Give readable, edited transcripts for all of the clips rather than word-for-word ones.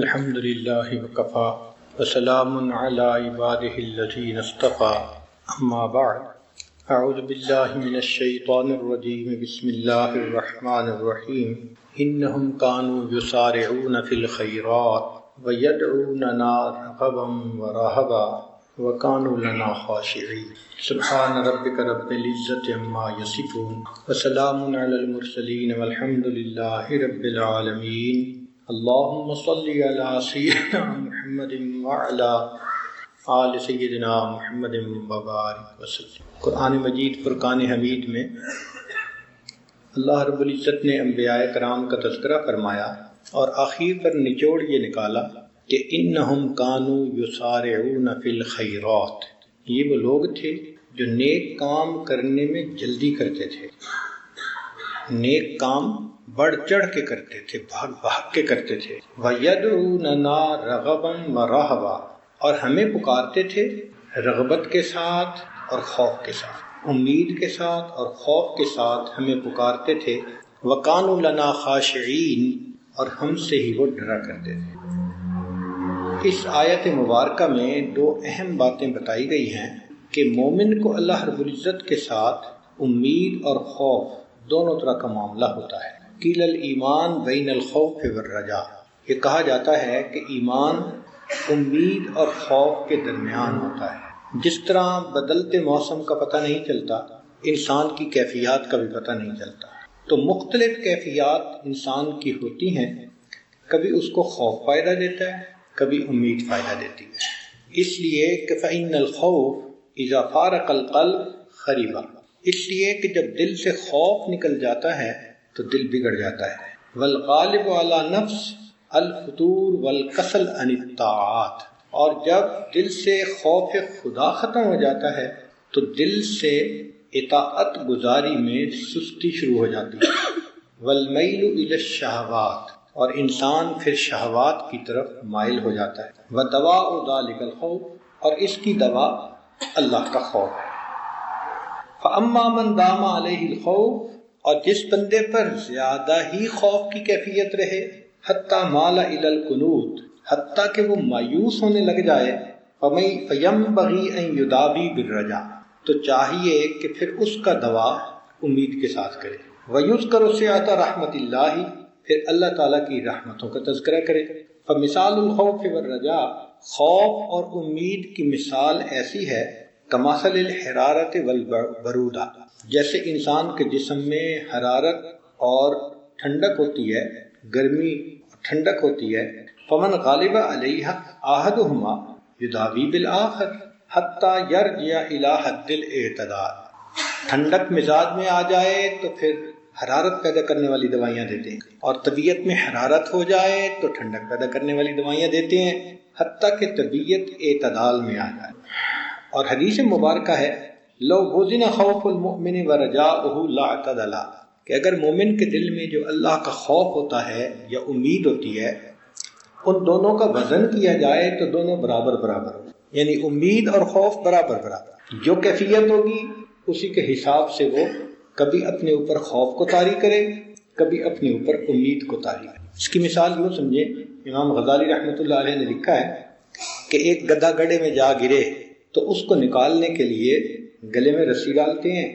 الحمد لله وكفى وسلام على عباده الذين اصطفى أما بعد أعوذ بالله من الشيطان الرجيم بسم الله الرحمن الرحيم إنهم كانوا يسارعون في الخيرات ويدعوننا رغبا ورهبا وكانوا لنا خاشعين سبحان ربك رب العزة عما يصفون وسلام على المرسلين والحمد لله رب العالمين اللهم صل على سيدنا محمد وعلى آل سیدنا محمد وبارک وسلم۔ قرآن مجید فرقان حمید میں اللہ رب العزت نے انبیاء کرام کا تذکرہ فرمایا اور آخر پر نچوڑ یہ نکالا کہ انہم کانوا یسارعون فی الخیرات، یہ وہ لوگ تھے جو نیک کام کرنے میں جلدی کرتے تھے، نیک کام بڑھ چڑھ کے کرتے تھے، بھاگ بھاگ کے کرتے تھے۔ وَيَدْعُونَنَا رَغَبًا وَرَهْبًا، اور ہمیں پکارتے تھے رغبت کے ساتھ اور خوف کے ساتھ، امید کے ساتھ اور خوف کے ساتھ ہمیں پکارتے تھے۔ وَكَانُوا لَنَا خَاشِعِينَ، اور ہم سے ہی وہ ڈرا کرتے تھے۔ اس آیت مبارکہ میں دو اہم باتیں بتائی گئی ہیں کہ مومن کو اللہ رب العزت کے ساتھ امید اور خوف دونوں طرح کا معاملہ ہوتا ہے۔ قیل الایمان بین الخوف والرجاء، یہ کہا جاتا ہے کہ ایمان امید اور خوف کے درمیان ہوتا ہے۔ جس طرح بدلتے موسم کا پتہ نہیں چلتا، انسان کی کیفیات کا بھی پتہ نہیں چلتا، تو مختلف کیفیات انسان کی ہوتی ہیں، کبھی اس کو خوف فائدہ دیتا ہے، کبھی امید فائدہ دیتی ہے۔ اس لیے کہ فإن الخوف اذا فارق القلب خرب، اس لیے کہ جب دل سے خوف نکل جاتا ہے تو دل بگڑ جاتا ہے۔ والغالب علی نفس الفتور والکسل عن الطاعات، اور جب دل سے خوف خدا ختم ہو جاتا ہے تو دل سے اطاعت گزاری میں سستی شروع ہو جاتی ہے۔ والمیل الی الشہوات، اور انسان پھر شہوات کی طرف مائل ہو جاتا ہے۔ ودواء ذلک الخوف، اور اس کی دوا اللہ کا خوف ہے۔ فاما من دام علیہ الخوف، اور جس بندے پر زیادہ ہی خوف کی کیفیت رہے، حتی مال الی القنوط، حتیٰ کہ وہ مایوس ہونے لگ جائے، فینبغی ان یداوی بالرجاء، تو چاہیے کہ پھر اس کا دوا امید کے ساتھ کرے۔ ویذکر سعۃ رحمت اللہ، پھر اللہ تعالیٰ کی رحمتوں کا تذکرہ کرے۔ فمثال الخوف والرجاء، خوف اور امید کی مثال ایسی ہے کمثل الحرارۃ والبرودہ، جیسے انسان کے جسم میں حرارت اور ٹھنڈک ہوتی ہے، گرمی اور ٹھنڈک ہوتی ہے۔ فمن غالب علیہ احدہما یداوی بالآخر حتی یرجع الی حد الاعتدال، ٹھنڈک مزاج میں آ جائے تو پھر حرارت پیدا کرنے والی دوائیاں دیتے ہیں، اور طبیعت میں حرارت ہو جائے تو ٹھنڈک پیدا کرنے والی دوائیاں دیتے ہیں، حتیٰ کہ طبیعت اعتدال میں آ جائے۔ اور حدیث مبارکہ ہے لو وزن خوف المؤمن ورجاؤہ لاعتدل، کہ اگر مومن کے دل میں جو اللہ کا خوف ہوتا ہے یا امید ہوتی ہے، ان دونوں کا وزن کیا جائے تو دونوں برابر برابر ہو، یعنی امید اور خوف برابر برابر، جو کیفیت ہوگی اسی کے حساب سے وہ کبھی اپنے اوپر خوف کو طاری کرے، کبھی اپنے اوپر امید کو طاری کرے۔ اس کی مثال یوں سمجھیں، امام غزالی رحمۃ اللہ علیہ نے لکھا ہے کہ ایک گدھا گڑھے میں جا گرے تو اس کو نکالنے کے لیے گلے میں رسی ڈالتے ہیں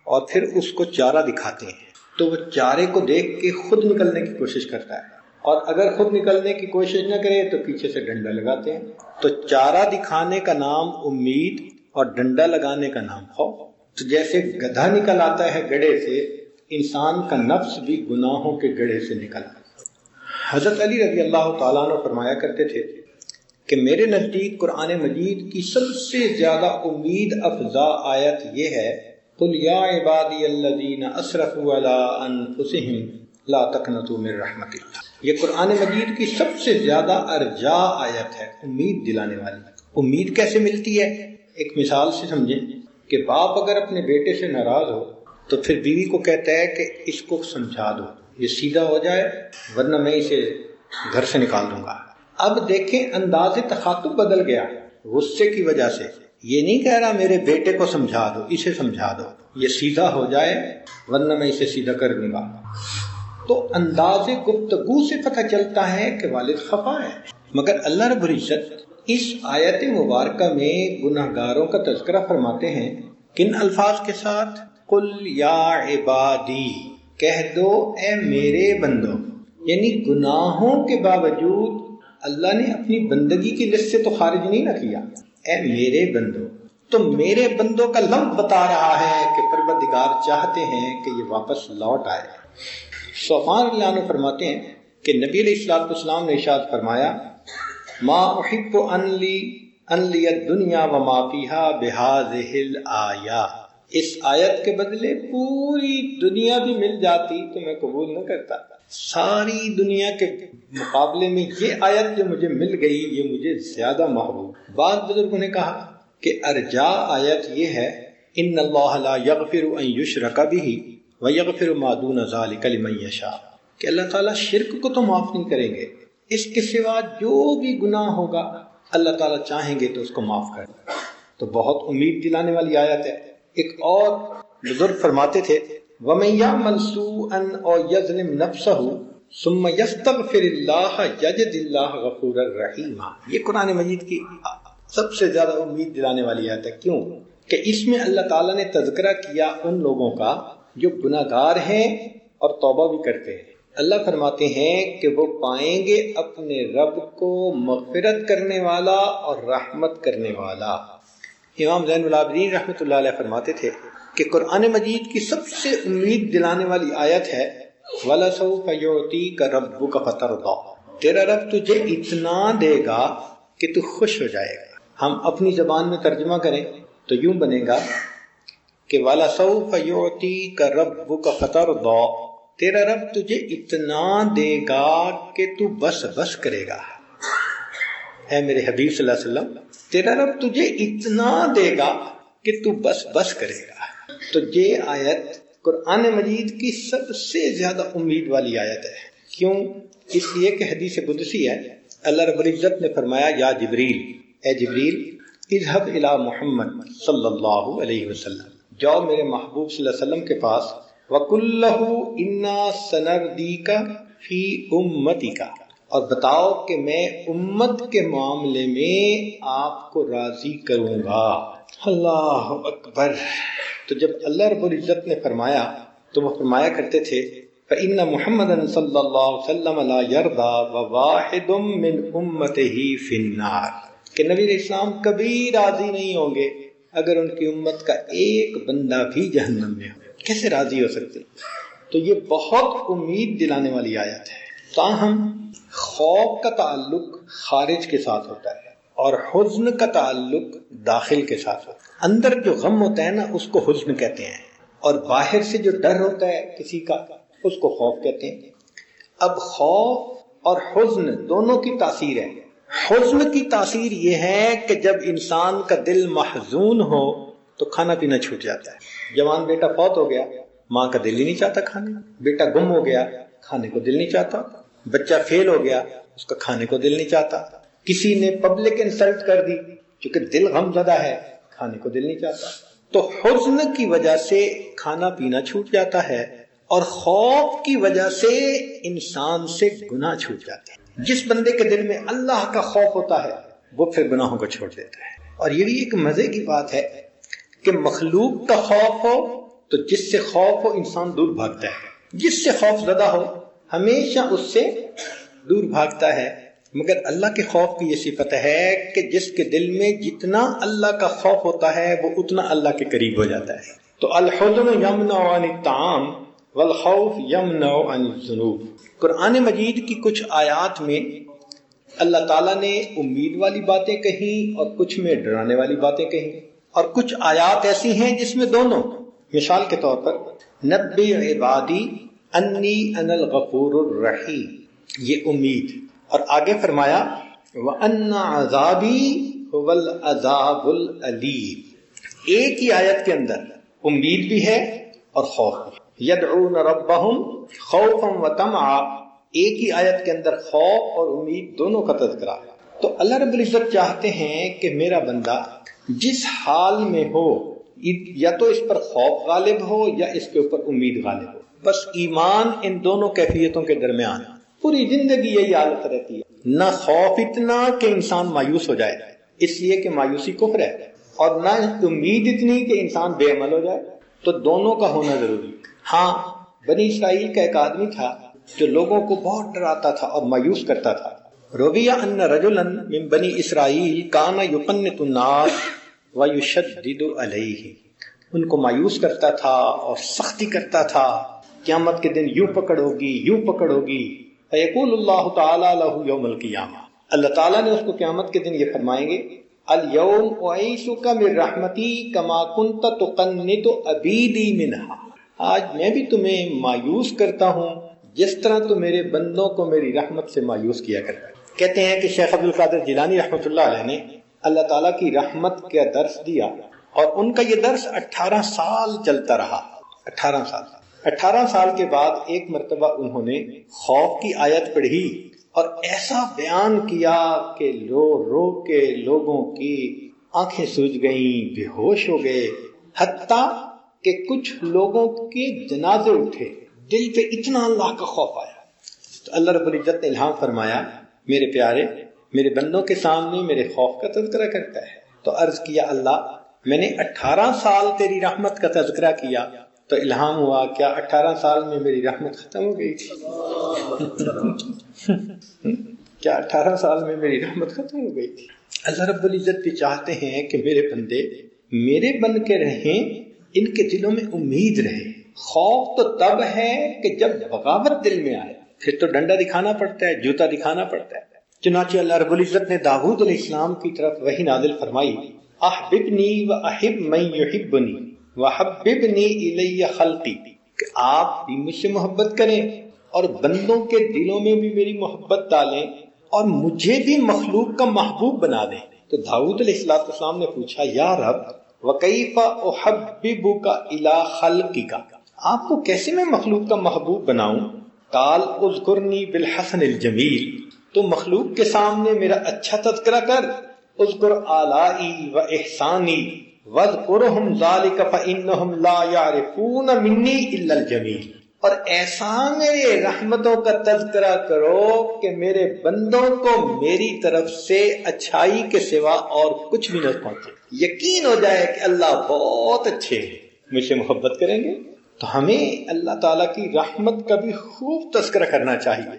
اور پھر اس کو چارہ دکھاتے ہیں، تو وہ چارے کو دیکھ کے خود نکلنے کی کوشش کرتا ہے، اور اگر خود نکلنے کی کوشش نہ کرے تو پیچھے سے ڈنڈا لگاتے ہیں۔ تو چارہ دکھانے کا نام امید اور ڈنڈا لگانے کا نام خوف۔ تو جیسے گدھا نکل آتا ہے گڑھے سے، انسان کا نفس بھی گناہوں کے گڑھے سے نکل آتا ہے۔ حضرت علی رضی اللہ تعالیٰ عنہ فرمایا کرتے تھے کہ میرے نزدیک قرآن مجید کی سب سے زیادہ امید افزا آیت یہ ہے قل یا عبادی الذین اسرفوا علی انفسہم لا تقنطوا من رحمت اللہ۔ یہ قرآن مجید کی سب سے زیادہ ارجا آیت ہے، امید دلانے والی۔ امید کیسے ملتی ہے؟ ایک مثال سے سمجھیں کہ باپ اگر اپنے بیٹے سے ناراض ہو تو پھر بیوی کو کہتا ہے کہ اس کو سمجھا دو، یہ سیدھا ہو جائے ورنہ میں اسے گھر سے نکال دوں گا۔ اب دیکھیں انداز تخاطب بدل گیا غصے کی وجہ سے، یہ نہیں کہہ رہا میرے بیٹے کو سمجھا دو، اسے سمجھا دو، یہ سیدھا ہو جائے ورنہ میں اسے سیدھا کر دوں گا۔ تو انداز گفتگو سے پتہ چلتا ہے کہ والد خفا ہے۔ مگر اللہ رب العزت اس آیت مبارکہ میں گناہگاروں کا تذکرہ فرماتے ہیں کن الفاظ کے ساتھ؟ قل یا عبادی، کہہ دو اے میرے بندوں، یعنی گناہوں کے باوجود اللہ نے اپنی بندگی کی لسٹ سے تو خارج نہیں نہ کیا، اے میرے بندوں۔ تو میرے بندوں کا لفظ بتا رہا ہے کہ پروردگار چاہتے ہیں کہ یہ واپس لوٹ آئے۔ صوفان رضی اللہ عنہ فرماتے ہیں کہ نبی علیہ الصلوۃ والسلام نے ارشاد فرمایا ما احب ان لی الدنیا وما فیہا بہذہ الآیہ، اس آیت کے بدلے پوری دنیا بھی مل جاتی تو میں قبول نہ کرتا، ساری دنیا کے مقابلے میں یہ آیت جو مجھے مل گئی یہ مجھے زیادہ محبوب۔ بعض بزرگوں نے کہا کہ ارجا آیت یہ ہے ان اللہ لا یغفر ان یشرک بہ ویغفر ما دون ذلک لمن یشاء، کہ اللہ تعالیٰ شرک کو تو معاف نہیں کریں گے، اس کے سوا جو بھی گناہ ہوگا اللہ تعالیٰ چاہیں گے تو اس کو معاف کر دیں۔ تو بہت امید دلانے والی آیت ہے۔ ایک اور بزرگ فرماتے تھے وَمَن يَعْمَلْ سُوءًا أَوْ يَظْلِمْ نَفْسَهُ ثُمَّ يَسْتَغْفِرِ اللَّهَ يَجِدِ اللَّهَ غَفُورًا رَحِيمًا، یہ قرآن مجید کی سب سے زیادہ امید دلانے والی آیت ہے۔ کیوں؟ کہ اس میں اللہ تعالیٰ نے تذکرہ کیا ان لوگوں کا جو گناہ گار ہیں اور توبہ بھی کرتے ہیں۔ اللہ فرماتے ہیں کہ وہ پائیں گے اپنے رب کو مغفرت کرنے والا اور رحمت کرنے والا۔ امام زین العابدین رحمۃ اللہ علیہ فرماتے تھے کہ قرآن مجید کی سب سے امید دلانے والی آیت ہے وَلَسَوْفَ يُعْطِيكَ رَبُّكَ فَتَرْضَىٰ، تیرا رب تجھے اتنا دے گا کہ تو خوش ہو جائے گا۔ ہم اپنی زبان میں ترجمہ کریں تو یوں بنے گا کہ وَلَسَوْفَ يُعْطِيكَ رَبُّكَ فَتَرْضَىٰ، تیرا رب تجھے اتنا دے گا کہ تو بس بس کرے گا۔ اے میرے حبیب صلی اللہ علیہ وسلم، تیرا رب تجھے اتنا دے گا کہ تو بس بس کرے گا۔ تو یہ آیت قرآن مجید کی سب سے زیادہ امید والی آیت ہے۔ کیوں؟ اس لیے کہ حدیث قدسی ہے، اللہ رب العزت نے فرمایا یا جبریل، اے جبریل اذهب الی محمد صلی اللہ علیہ وسلم، جاؤ میرے محبوب صلی اللہ علیہ وسلم کے پاس، وَقُلْ لَهُ إِنَّا سَنَرْضِيكَ فِي أُمَّتِكَ، اور بتاؤ کہ میں امت کے معاملے میں آپ کو راضی کروں گا۔ اللہ اکبر۔ تو جب اللہ رب العزت نے فرمایا تو وہ فرمایا کرتے تھے فَإِنَّ مُحَمَّدًا صلی اللہ علیہ وسلم لَا يَرْضَىٰ وَوَاحِدٌ مِّنْ أُمَّتِهِ فِي النَّارِ، کہ نبی علیہ السلام کبھی راضی نہیں ہوں گے اگر ان کی امت کا ایک بندہ بھی جہنم میں ہو۔ کیسے راضی ہو سکتے؟ تو یہ بہت امید دلانے والی آیت ہے۔ تاہم خوف کا تعلق خارج کے ساتھ ہوتا ہے اور حزن کا تعلق داخل کے ساتھ ہوتا ہے۔ اندر جو غم ہوتا ہے نا اس کو حزن کہتے ہیں، اور باہر سے جو ڈر ہوتا ہے کسی کا اس کو خوف کہتے ہیں۔ اب خوف اور حزن دونوں کی تاثیر ہے۔ حزن کی تاثیر یہ ہے کہ جب انسان کا دل محزون ہو تو کھانا پینا چھوٹ جاتا ہے۔ جوان بیٹا فوت ہو گیا، ماں کا دل ہی نہیں چاہتا کھانے، بیٹا گم ہو گیا، کھانے کو دل نہیں چاہتا، بچہ فیل ہو گیا، اس کا کھانے کو دل نہیں چاہتا، کسی نے پبلک انسلٹ کر دی چونکہ دل غم زدہ ہے، کھانے کو دل نہیں چاہتا۔ تو حزن کی وجہ سے کھانا پینا چھوٹ جاتا ہے اور خوف کی وجہ سے انسان سے گناہ چھوٹ جاتے ہیں۔ جس بندے کے دل میں اللہ کا خوف ہوتا ہے وہ پھر گناہوں کو چھوڑ دیتا ہے۔ اور یہ بھی ایک مزے کی بات ہے کہ مخلوق کا خوف ہو تو جس سے خوف ہو انسان دور بھاگتا ہے، جس سے خوف زدہ ہو ہمیشہ اس سے دور بھاگتا ہے، مگر اللہ کے خوف کی یہ صفت ہے کہ جس کے دل میں جتنا اللہ کا خوف ہوتا ہے وہ اتنا اللہ کے قریب ہو جاتا ہے۔ تو الحزن یمنع عن الطعام والخوف یمنع عن الذنوب۔ قرآن مجید کی کچھ آیات میں اللہ تعالیٰ نے امید والی باتیں کہیں اور کچھ میں ڈرانے والی باتیں کہیں، اور کچھ آیات ایسی ہیں جس میں دونوں۔ مثال کے طور پر نبی عبادی انی انا الغفور الرحیم، یہ امید، اور آگے فرمایا وَأَنَّ عَذَابِي هُوَ الْعَذَابُ الْأَلِيمُ۔ ایک ہی آیت کے اندر امید بھی ہے اور خوف بھی۔ يَدْعُونَ رَبَّهُمْ خَوْفًا وَطَمَعًا، ایک ہی آیت کے اندر خوف اور امید دونوں کا تذکرہ ہے۔ تو اللہ رب العزت چاہتے ہیں کہ میرا بندہ جس حال میں ہو یا تو اس پر خوف غالب ہو یا اس کے اوپر امید غالب ہو۔ بس ایمان ان دونوں کیفیتوں کے درمیان پوری زندگی یہی حالت رہتی ہے، نہ خوف اتنا کہ انسان مایوس ہو جائے اس لیے کہ مایوسی کفر ہے، اور نہ امید اتنی کہ انسان بے عمل ہو جائے، تو دونوں کا ہونا ضروری۔ ہاں، بنی اسرائیل کا ایک آدمی تھا جو لوگوں کو بہت ڈراتا تھا اور مایوس کرتا تھا۔ رویہ ان رجلا من بنی اسرائیل کان یقنط الناس ویشدد علیہ، ان کو مایوس کرتا تھا اور سختی کرتا تھا، قیامت کے دن یوں پکڑ ہوگی یوں پکڑ ہوگی۔ فیقول اللہ تعالی لہ یوم القیامہ، اللہ تعالیٰ نے اس کو قیامت کے دن یہ فرمائیں گے، الیوم اعیسک من رحمتی کما کنت تقنط عبیدی منہا، آج میں بھی تمہیں مایوس کرتا ہوں جس طرح تو میرے بندوں کو میری رحمت سے مایوس کیا کرتا ہے۔ کہتے ہیں کہ شیخ عبدالقادر جیلانی رحمۃ اللہ علیہ نے اللہ تعالیٰ کی رحمت کا درس دیا، اور ان کا یہ درس 18 سال چلتا رہا۔ 18 سال کے بعد ایک مرتبہ انہوں نے خوف کی آیت پڑھی اور ایسا بیان کیا کہ رو رو کے لوگوں کی آنکھیں سوج گئیں، بے ہوش ہو گئے، حتیٰ کہ کچھ لوگوں کے جنازے اٹھے، دل پہ اتنا اللہ کا خوف آیا۔ تو اللہ رب العزت نے الہام فرمایا، میرے پیارے، میرے بندوں کے سامنے میرے خوف کا تذکرہ کرتا ہے۔ تو عرض کیا، اللہ میں نے 18 سال تیری رحمت کا تذکرہ کیا، تو الہام ہوا کیا 18 سال میں میری رحمت ختم ہو گئی تھی؟ کیا 18 سال میں میری رحمت ختم ہو گئی تھی؟ اللہ رب العزت بھی چاہتے ہیں کہ میرے بندے میرے بن کے رہیں، ان کے دلوں میں امید رہے۔ خوف تو تب ہے کہ جب بغاوت دل میں آئے، پھر تو ڈنڈا دکھانا پڑتا ہے، جوتا دکھانا پڑتا ہے۔ چنانچہ اللہ رب العزت نے داؤد علیہ السلام کی طرف وحی نازل فرمائی، احببنی واحب من یحبنی وحببنی الی خلقی، کہ آپ بھی مجھ سے محبت کریں اور بندوں کے دلوں میں بھی میری محبت ڈالیں اور مجھے بھی مخلوق کا محبوب بنا دیں۔ تو داؤد علیہ السلام نے پوچھا، یا رب وکیف احببک الی خلقک، آپ کو کیسے میں مخلوق کا محبوب بناؤں؟ قال اذکرنی بالحسن الجمیل، تو مخلوق کے سامنے میرا اچھا تذکرہ کر، اذکر آلائی و احسانی واذکرہم ذالک فانہم لا یعرفون منی الا الجمیل، اور احسان میرے رحمتوں کا تذکرہ کرو کہ میرے بندوں کو میری طرف سے اچھائی کے سوا اور کچھ بھی نہ پہنچے، یقین ہو جائے کہ اللہ بہت اچھے ہیں، مجھ سے محبت کریں گے۔ تو ہمیں اللہ تعالیٰ کی رحمت کا بھی خوب تذکرہ کرنا چاہیے۔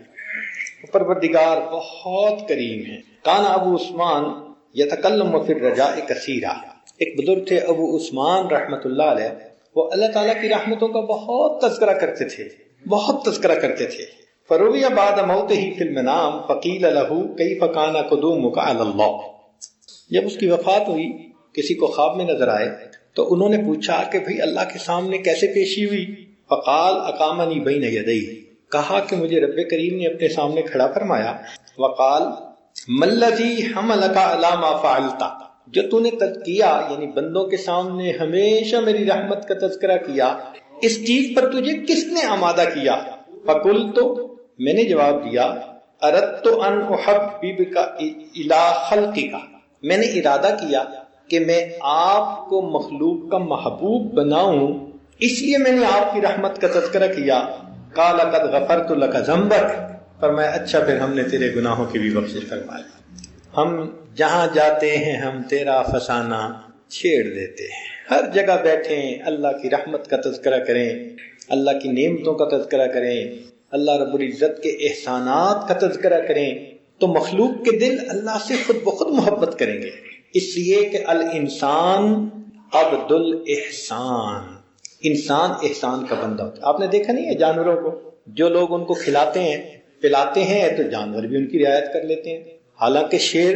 پروردگار بہت کریم ہے۔ کان ابو عثمان یتکلم فی الرجاء کثیرا، ایک بزرگ تھے ابو عثمان رحمۃ اللہ علیہ، وہ اللہ تعالیٰ کی رحمتوں کا بہت تذکرہ کرتے تھے۔ فروی بعد موتہ فی المنام فقیل لہ کیف کان قدومک علی اللہ، جب اس کی وفات ہوئی کسی کو خواب میں نظر آئے تو انہوں نے پوچھا کہ بھئی اللہ کے سامنے کیسے پیشی ہوئی؟ فقال اقامنی بین یدیہ، کہا کہ مجھے رب کریم نے اپنے سامنے کھڑا فرمایا۔ وقال ملذی حملک علی ما فعلت، جو تو نے کیا، یعنی بندوں کے سامنے ہمیشہ میری رحمت کا تذکرہ کیا، اس چیز پر تجھے کس نے آمادہ کیا؟ فقلت، میں نے جواب دیا، اردت ان احببک الی خلقک، میں نے ارادہ کیا کہ میں آپ کو مخلوق کا محبوب بناؤں، اس لیے میں نے آپ کی رحمت کا تذکرہ کیا۔ قال قد غفرت لک ذنبک، فرمایا اچھا پھر ہم نے تیرے گناہوں کی بھی بخشش فرما لی۔ ہم جہاں جاتے ہیں ہم تیرا فسانہ چھیڑ دیتے ہیں، ہر جگہ بیٹھیں اللہ کی رحمت کا تذکرہ کریں، اللہ کی نعمتوں کا تذکرہ کریں، اللہ رب العزت کے احسانات کا تذکرہ کریں، تو مخلوق کے دل اللہ سے خود بخود محبت کریں گے۔ اس لیے کہ الانسان عبد الاحسان، انسان احسان کا بندہ ہوتا ہے۔ آپ نے دیکھا نہیں ہے جانوروں کو، جو لوگ ان کو کھلاتے ہیں پلاتے ہیں تو جانور بھی ان کی رعایت کر لیتے ہیں، حالانکہ شیر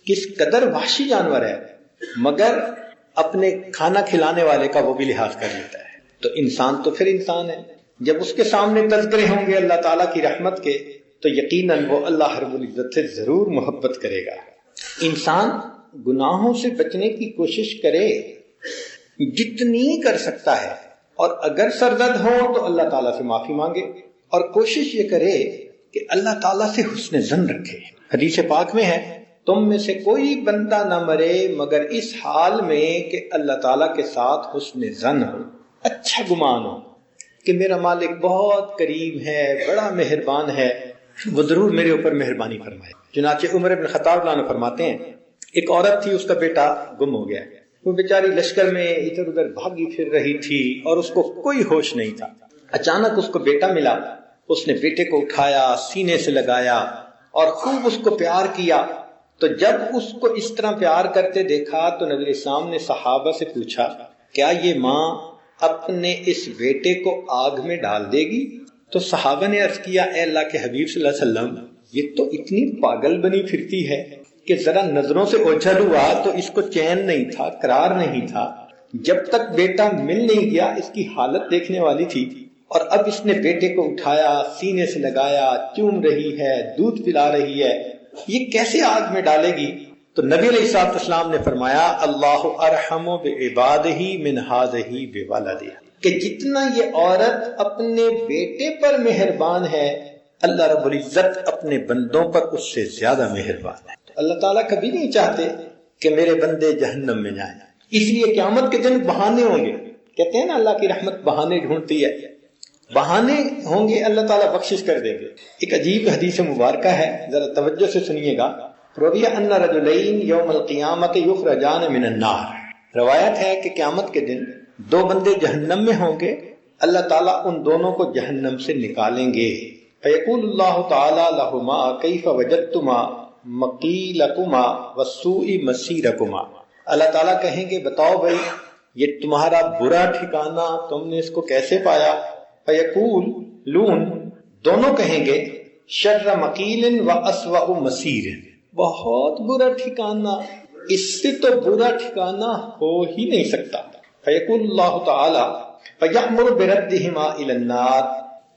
کس قدر وحشی جانور ہے مگر اپنے کھانا کھلانے والے کا وہ بھی لحاظ کر لیتا ہے۔ تو انسان تو پھر انسان ہے، جب اس کے سامنے تذکرے ہوں گے اللہ تعالیٰ کی رحمت کے تو یقیناً وہ اللہ رب العزت سے ضرور محبت کرے گا۔ انسان گناہوں سے بچنے کی کوشش کرے جتنی کر سکتا ہے، اور اگر سرزد ہو تو اللہ تعالیٰ سے معافی مانگے، اور کوشش یہ کرے کہ اللہ تعالیٰ سے حسن ظن رکھے۔ حدیث پاک میں ہے، تم میں سے کوئی بندہ نہ مرے مگر اس حال میں کہ اللہ تعالیٰ کے ساتھ حسن ظن ہو، اچھا گمان ہو، کہ میرا مالک بہت کریم ہے، بڑا مہربان ہے، وہ ضرور میرے اوپر مہربانی فرمائے۔ چنانچہ عمر بن خطاب رضی اللہ عنہ فرماتے ہیں ایک عورت تھی، اس کا بیٹا گم ہو گیا، وہ بیچاری لشکر میں ادھر ادھر بھاگی پھر رہی تھی اور اس کو کوئی ہوش نہیں تھا۔ اچانک اس کو بیٹا ملا، اس نے بیٹے کو اٹھایا، سینے سے لگایا اور خوب اس کو پیار کیا۔ تو جب اس کو اس طرح پیار کرتے دیکھا تو نبی اسلام نے صحابہ سے پوچھا کیا یہ ماں اپنے اس بیٹے کو آگ میں ڈال دے گی؟ تو صحابہ نے عرض کیا اے اللہ کے حبیب صلی اللہ علیہ وسلم، یہ تو اتنی پاگل بنی پھرتی ہے کہ ذرا نظروں سے اوجھل ہوا تو اس کو چین نہیں تھا، قرار نہیں تھا، جب تک بیٹا مل نہیں گیا اس کی حالت دیکھنے والی تھی، اور اب اس نے بیٹے کو اٹھایا، سینے سے لگایا، چوم رہی ہے، دودھ پلا رہی ہے، یہ کیسے آگ میں ڈالے گی؟ تو نبی علیہ الصلوۃ والسلام نے فرمایا اللہ ارحم بعبادہ من ہذہ بولدہ، کہ جتنا یہ عورت اپنے بیٹے پر مہربان ہے اللہ رب العزت اپنے بندوں پر اس سے زیادہ مہربان ہے۔ اللہ تعالیٰ کبھی نہیں چاہتے کہ میرے بندے جہنم میں جائیں، اس لیے قیامت کے دن بہانے ہوں گے۔ کہتے ہیں نا اللہ کی رحمت بہانے ڈھونڈتی ہے، بہانے ہوں گے، اللہ تعالیٰ بخشش کر دیں گے۔ ایک عجیب حدیث مبارکہ ہے، ذرا توجہ سے سنیے گا۔ رویہ ان رجلین یوم القیامت یخرجان من النار، روایت ہے کہ قیامت کے دن دو بندے جہنم میں ہوں گے، اللہ تعالیٰ ان دونوں کو جہنم سے نکالیں گے۔ فیقول اللہ تعالیٰ لہما کیف وجدتما مقیلکما والسوء مسیرکما، اللہ تعالیٰ کہیں گے بتاؤ بھائی یہ تمہارا برا ٹھکانہ تم نے اس کو کیسے پایا؟ فیقول لون، دونوں کہیں گے شر مقیل و اسوأ مسیر، بہت برا ٹھکانہ، اس سے تو برا ٹھکانہ ہو ہی نہیں سکتا۔ فیقول اللہ تعالی فیأمر بردہما الی النار،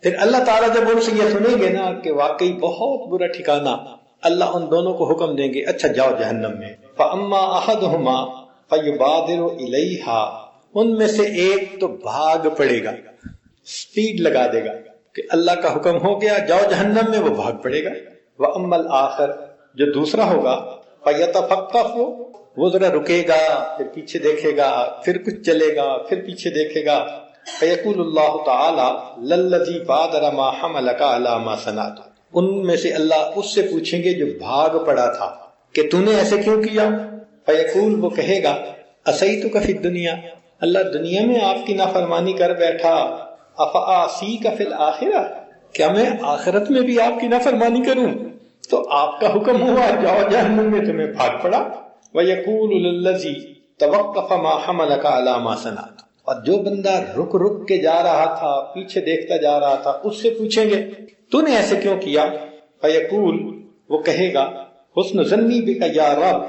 پھر اللہ تعالیٰ جب ان سے یہ سنیں گے نا کہ واقعی بہت برا ٹھکانہ، اللہ ان دونوں کو حکم دیں گے اچھا جاؤ جہنم میں۔ فاما احدہما فیبادر الیہا، ان میں سے ایک تو بھاگ پڑے گا، سپیڈ لگا دے گا کہ اللہ کا حکم ہو گیا جاؤ جہنم میں، وہ بھاگ پڑے گا۔ واما الآخر، جو دوسرا ہوگا، فیتفقف، وہ ذرا رکے گا، پھر پیچھے دیکھے گا، پھر کچھ چلے گا، پھر پیچھے دیکھے گا۔ فیقول اللہ تعالی للذی بادر ما حملک علی ما صنعت، ان میں سے اللہ اس سے پوچھیں گے جو بھاگ پڑا تھا کہ تو نے ایسے کیوں کیا؟ فیقول، وہ کہے گا عصیتک فی الدنیا، اللہ دنیا میں آپ کی نافرمانی کر بیٹھا، افاعصیک فی الآخرہ، کیا میں آخرت میں بھی آپ کی نافرمانی کروں؟ تو آپ کا حکم ہوا جاؤ جہنم میں، تمہیں بھاگ پڑا۔ وَيَقُولُ لِلَّذِي تَوَقَّفَ مَا حَمَلَكَ عَلَى مَا صَنَعْتَ، اور جو بندہ رک رک کے جا رہا تھا، پیچھے دیکھتا جا رہا تھا، اس سے پوچھیں گے تو نے ایسے کیوں کیا؟ فَيَقُول، وہ کہے گا حسن ظنی بک یا رب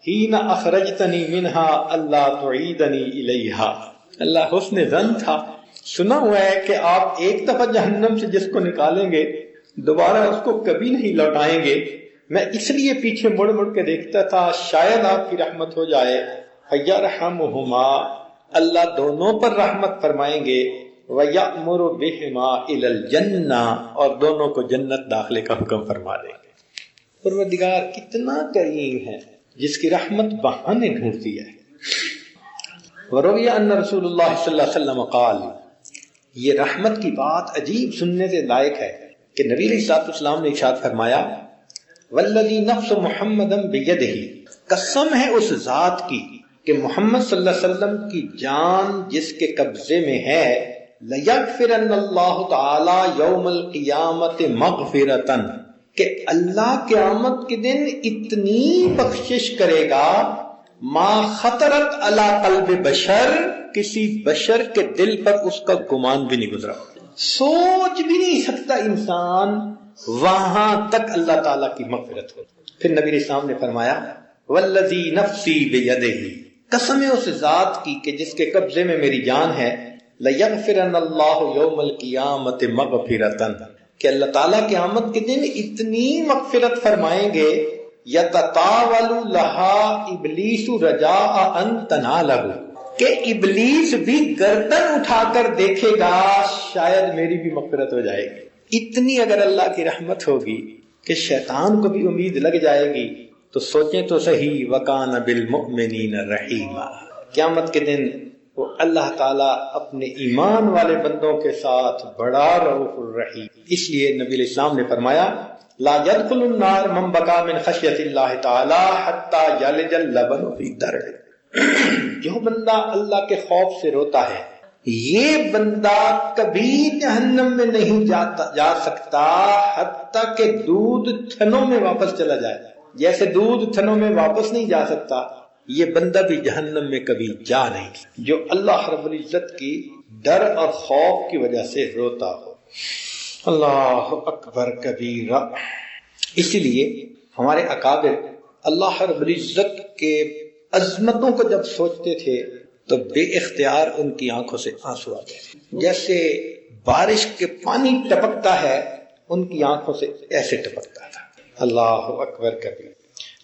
حین اخرجتنی منہا اللہ تعیدنی الیہا، اللہ حسن ظن تھا، سنا ہوا ہے کہ آپ ایک دفعہ جہنم سے جس کو نکالیں گے دوبارہ اس کو کبھی نہیں لوٹائیں گے، میں اس لیے پیچھے مڑ مڑ کے دیکھتا تھا شاید آپ کی رحمت ہو جائے۔ فیرحمہما، اللہ دونوں پر رحمت فرمائیں گے، ویأمر بہما الی الجنہ، اور دونوں کو جنت داخلے کا حکم فرما دیں گے۔ پروردگار کتنا کریم ہے جس کی رحمت بہانے ڈھونڈتی ہے۔ وروی ان رسول اللہ صلی اللہ علیہ وسلم قال، یہ رحمت کی بات عجیب سننے سے لائق ہے کہ نبی علیہ الصلوۃ والسلام نے ارشاد فرمایا والذی نفس محمد بیدہ، قسم ہے اس ذات کی کہ محمد صلی اللہ علیہ وسلم کی جان جس کے قبضے میں ہے، لیغفرن اللہ تعالی یوم القیامت مغفرتن، کہ اللہ قیامت کے دن اتنی بخشش کرے گا ما خطرت علی قلب بشر، کسی بشر کے دل پر اس کا گمان بھی نہیں گزرا، سوچ بھی نہیں سکتا انسان، وہاں تک اللہ تعالیٰ کی مغفرت ہو۔ پھر نبی علیہ السلام نے فرمایا والذی نفسی بیدہ، قسم ہے اس ذات کی کہ جس کے قبضے میں میری جان ہے، لیغفرن اللہ یوم القیامت مغفرتن، کہ اللہ تعالیٰ قیامت کے دن اتنی مغفرت فرمائیں گے، یتطاول لہا ابلیس رجاء ان تنالہ، کہ ابلیس بھی گردن اٹھا کر دیکھے گا شاید میری بھی مغفرت ہو جائے گی۔ اتنی اگر اللہ کی رحمت ہوگی کہ شیطان کو بھی امید لگ جائے گی، تو سوچیں تو صحیح وَكَانَ بِالْمُؤْمِنِينَ رَحِيمًا، قیامت کے دن وہ اللہ تعالیٰ اپنے ایمان والے بندوں کے ساتھ بڑا رؤوف الرحیم. اس لیے نبی علیہ السلام نے فرمایا لا يدخل النار من بكى من خشیت اللہ تعالی حتى یلج اللبن فی الدرع. جو بندہ اللہ کے خوف سے روتا ہے یہ بندہ کبھی جہنم میں نہیں جا سکتا حتیٰ کہ دودھ تھنوں میں واپس چلا جائے. جیسے دودھ تھنوں میں واپس نہیں جا سکتا یہ بندہ بھی جہنم میں کبھی جا نہیں. جو اللہ رب العزت کی ڈر اور خوف کی وجہ سے روتا ہو. اللہ اکبر کبیرہ. اسی لیے ہمارے اکابر اللہ رب العزت کے عظمتوں کو جب سوچتے تھے تو بے اختیار ان کی آنکھوں سے آنسو آتے تھے. جیسے بارش کے پانی ٹپکتا ہے ان کی آنکھوں سے ایسے ٹپکتا تھا. اللہ اکبر کبیر.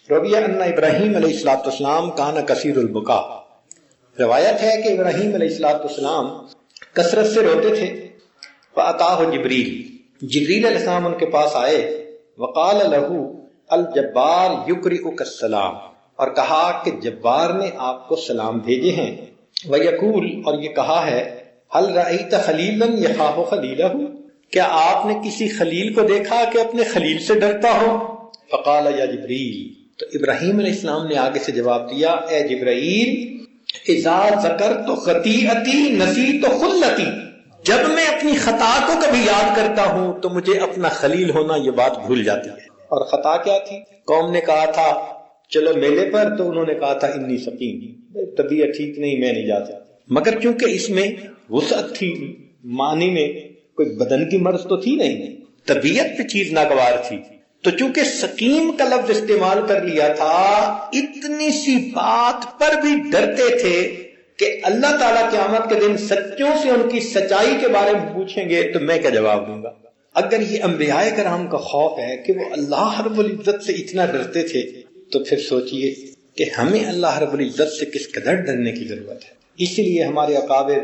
رویہ ان ابراہیم علیہ السلام کان کثیر البکا. روایت ہے کہ ابراہیم علیہ السلام کثرت سے روتے تھے. فاتاہ جبریل. جبریل علیہ السلام ان کے پاس آئے. وقال له الجبار یقرئک السلام. اور کہا کہ جبار نے آپ کو سلام بھیجے ہیں. ویقول. اور یہ کہا ہے هل رأیت خلیلا یخاف خلیلہ. کیا آپ نے کسی خلیل کو دیکھا کہ اپنے خلیل سے ڈرتا ہو. فقال یا جبریل. تو ابراہیم علیہ السلام نے آگے سے جواب دیا اے جبرائیل اذا ذکرت خطیئتی نسیت خلتی. جب میں اپنی خطا کو کبھی یاد کرتا ہوں تو مجھے اپنا خلیل ہونا یہ بات بھول جاتی ہے. اور خطا کیا تھی؟ قوم نے کہا تھا چلو میلے پر تو انہوں نے کہا تھا انی سقیم، طبیعت ٹھیک نہیں میں نہیں جا سکتا. مگر چونکہ اس میں وسعت تھی، معنی میں کوئی بدن کی مرض تو تھی نہیں، طبیعت پہ چیز ناگوار تھی، تو چونکہ سقیم کا لفظ استعمال کر لیا تھا اتنی سی بات پر بھی ڈرتے تھے کہ اللہ تعالیٰ قیامت کے دن سچوں سے ان کی سچائی کے بارے میں پوچھیں گے تو میں کیا جواب دوں گا. اگر یہ انبیاء کرام کا خوف ہے کہ وہ اللہ رب العزت سے اتنا ڈرتے تھے تو پھر سوچئے کہ ہمیں اللہ رب العزت سے کس قدر ڈرنے کی ضرورت ہے. اسی لیے ہمارے اکابر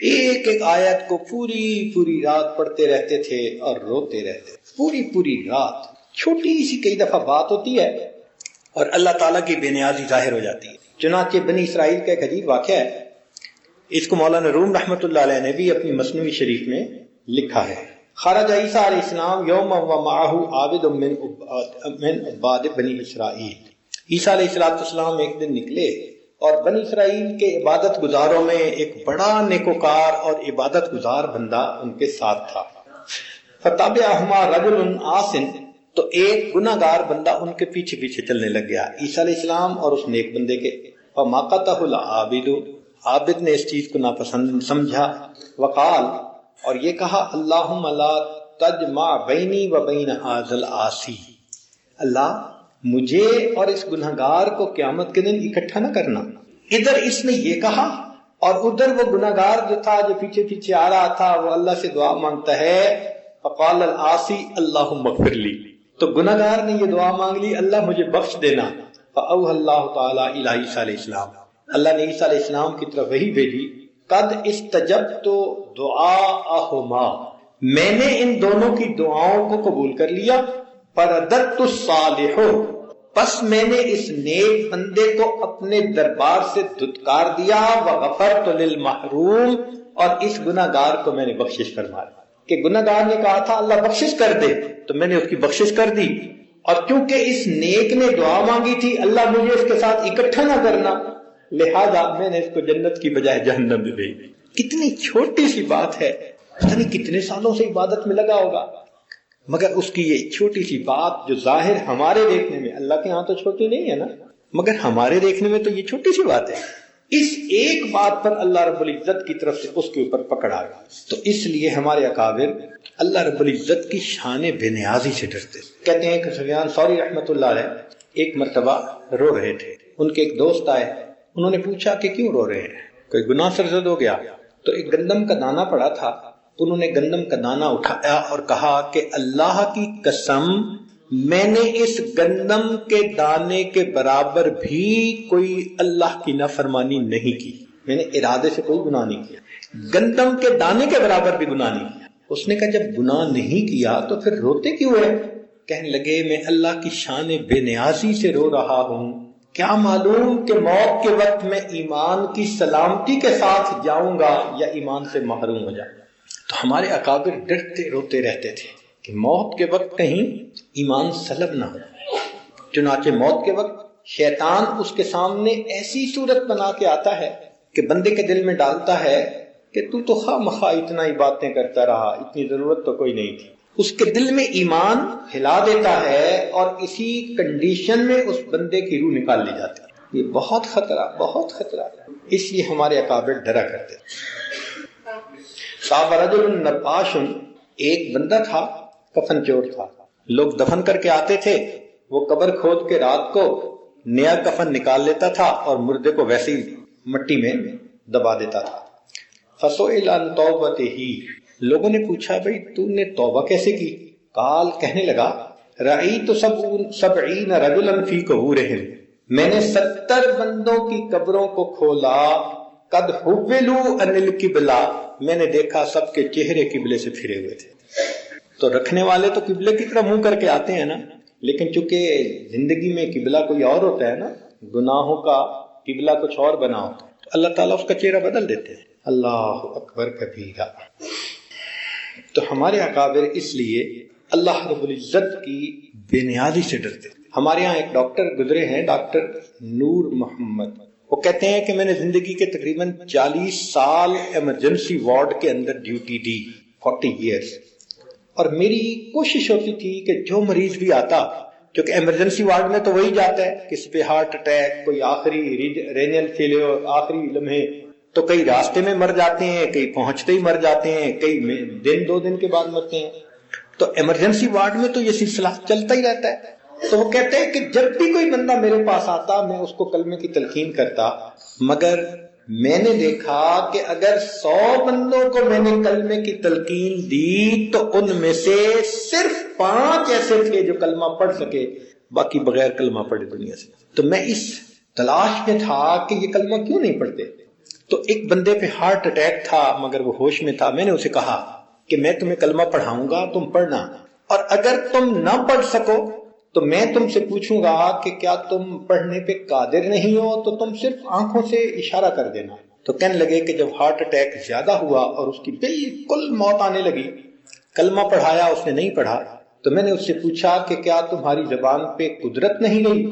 ایک ایک آیت کو پوری رات پڑھتے رہتے تھے اور روتے رہتے. پوری رات چھوٹی سی کئی دفعہ بات ہوتی ہے اور اللہ تعالیٰ کی بے نیازی ظاہر ہو جاتی ہے. چنانچہ بنی اسرائیل کا ایک عجیب واقعہ ہے. اس کو مولانا روم رحمۃ اللہ علیہ نے بھی اپنی مثنوی شریف میں لکھا ہے. خرج عیسیٰ علیہ السلام یوم و معہ عابد من عباد بنی اسرائیل. عیسیٰ علیہ السلام ایک دن نکلے اور بنی اسرائیل کے عبادت گزاروں میں ایک بڑا نیکوکار اور عبادت گزار بندہ ان کے ساتھ تھا. فتابعہما رجل عاصٍ. تو ایک گناہ گار بندہ ان کے پیچھے چلنے لگ گیا عیسیٰ علیہ السلام اور اس نیک بندے کے. فماقتہ العابد. عابد نے اس چیز کو ناپسند سمجھا. وقال. اور یہ کہا اللہم لا تجمع بینی و بین ھذا العاصی. اللہ مجھے اور اس گناہ گار کو قیامت کے دن اکٹھا نہ کرنا. ادھر اس نے یہ کہا اور ادھر وہ گناہ گار جو تھا جو پیچھے آ رہا تھا وہ اللہ سے دعا مانگتا ہے. فقال العاصی اللہم اغفر لی. تو گناہ گار نے یہ دعا مانگ لی اللہ مجھے بخش دینا. فاوحى اللہ تعالی الی عیسیٰ علیہ السلام. اللہ نے عیسیٰ علیہ السلام کی طرف وحی بھیجی. قد استجبت دعاءہما. میں نے ان دونوں کی دعاؤں کو قبول کر لیا. فرددت الصالح. پس میں نے اس نیک بندے کو اپنے دربار سے دھتکار دیا. وغفرت للمحروم. اور اس گناہ گار کو میں نے بخشش فرما دی کہ گناہ گار نے کہا تھا اللہ بخشش کر دے تو میں نے اس کی بخشش کر دی. اور کیونکہ اس نیک نے دعا مانگی تھی اللہ مجھے اس کے ساتھ اکٹھا نہ کرنا لہذا میں نے اس کو جنت کی بجائے جہنم میں بھیج دی. کتنی چھوٹی سی بات ہے. پتہ نہیں کتنے سالوں سے عبادت میں لگا ہوگا مگر اس کی یہ چھوٹی سی بات جو ظاہر ہمارے دیکھنے میں اللہ کے ہاں تو چھوٹی نہیں ہے نا مگر ہمارے دیکھنے میں تو یہ چھوٹی سی بات ہے. اس ایک بات پر اللہ رب العزت کی طرف سے اس کے اوپر پکڑ آ گیا. تو اس لیے ہمارے اکابر اللہ رب العزت کی شان بے نیازی سے ڈرتے. کہتے ہیں کہ سفیان ثوری رحمۃ اللہ علیہ ایک مرتبہ رو رہے تھے. ان کے ایک دوست آئے. انہوں نے پوچھا کہ کیوں رو رہے ہیں کوئی گناہ سرزد ہو گیا. تو ایک گندم کا دانہ پڑا تھا. انہوں نے گندم کا دانہ اٹھایا اور کہا کہ اللہ کی قسم میں نے اس گندم کے دانے کے برابر بھی کوئی اللہ کی نافرمانی نہیں کی. میں نے ارادے سے کوئی گناہ نہیں کیا. گندم کے دانے کے برابر بھی گناہ نہیں کیا. اس نے کہا جب گناہ نہیں کیا تو پھر روتے کیوں ہے؟ کہنے لگے میں اللہ کی شان بے نیازی سے رو رہا ہوں کیا معلوم کہ موت کے وقت میں ایمان کی سلامتی کے ساتھ جاؤں گا یا ایمان سے محروم ہو جاؤں گا۔ تو ہمارے اکابر ڈرتے روتے رہتے تھے کہ موت کے وقت کہیں ایمان سلب نہ ہو۔ چنانچہ موت کے وقت شیطان اس کے سامنے ایسی صورت بنا کے آتا ہے کہ بندے کے دل میں ڈالتا ہے کہ تو خواہ مخواہ اتنا ہی باتیں کرتا رہا، اتنی ضرورت تو کوئی نہیں تھی۔ اس کے دل میں ایمان ہلا دیتا ہے اور اسی کنڈیشن میں اس بندے کی روح نکال لی جاتی ہے۔ یہ بہت خطرہ ہے، اس لیے ہمارے اکابر ڈرا کرتے ہیں۔ صاحب رجل نباش، ایک بندہ تھا کفن چور تھا، لوگ دفن کر کے آتے تھے، وہ قبر کھود کے رات کو نیا کفن نکال لیتا تھا اور مردے کو ویسے ہی مٹی میں دبا دیتا تھا۔ فسئل عن توبتہ، لوگوں نے پوچھا بھئی تو نے توبہ کیسے کی؟ قال، کہنے لگا رأیت 70 رجلا فی قبورہم، میں نے 70 بندوں کی قبروں کو کھولا، قد حولوا عن القبلہ، میں نے دیکھا سب کے چہرے قبلے سے پھرے ہوئے تھے۔ تو رکھنے والے تو قبلے کی طرف منہ کر کے آتے ہیں نا، لیکن چونکہ زندگی میں قبلہ کوئی اور ہوتا ہے نا، گناہوں کا قبلہ کچھ اور بنا ہوتا ہے، تو اللہ تعالیٰ اس کا چہرہ بدل دیتے ہیں۔ اللہ اکبر کبیرہ۔ تو ہمارے اکابر اس لیے اللہ رب العزت کی بے نیازی سے ڈرتے۔ ہمارے یہاں ایک ڈاکٹر گزرے ہیں، ڈاکٹر نور محمد، وہ کہتے ہیں کہ میں نے زندگی کے تقریباً 40 سال ایمرجنسی وارڈ کے اندر ڈیوٹی دی، 40 ایئرس، اور میری کوشش ہوتی تھی کہ جو مریض بھی آتا، کیونکہ ایمرجنسی وارڈ میں تو وہی جاتا ہے، کسی پہ ہارٹ اٹیک، کوئی آخری رینل فیلیور، آخری لمحے، تو کئی راستے میں مر جاتے ہیں، کئی پہنچتے ہی مر جاتے ہیں، کئی دن 2 دن کے بعد مرتے ہیں۔ تو ایمرجنسی وارڈ میں تو یہ سلسلہ چلتا ہی رہتا ہے۔ تو وہ کہتے ہیں کہ جب بھی کوئی بندہ میرے پاس آتا میں اس کو کلمے کی تلقین کرتا، مگر میں نے دیکھا کہ اگر 100 بندوں کو میں نے کلمے کی تلقین دی تو ان میں سے صرف 5 ایسے تھے جو کلمہ پڑھ سکے، باقی بغیر کلمہ پڑھے دنیا سے۔ تو میں اس تلاش میں تھا کہ یہ کلمہ کیوں نہیں پڑھتے۔ تو ایک بندے پہ ہارٹ اٹیک تھا مگر وہ ہوش میں تھا، میں نے اسے کہا کہ میں تمہیں کلمہ پڑھاؤں گا، تم پڑھنا، اور اگر تم نہ پڑھ سکو تو میں تم سے پوچھوں گا کہ کیا تم پڑھنے پہ قادر نہیں ہو، تو تم صرف آنکھوں سے اشارہ کر دینا۔ تو کہنے لگے کہ جب ہارٹ اٹیک زیادہ ہوا اور اس کی بالکل موت آنے لگی، کلمہ پڑھایا، اس نے نہیں پڑھا، تو میں نے اس سے پوچھا کہ کیا تمہاری زبان پہ قدرت نہیں رہی؟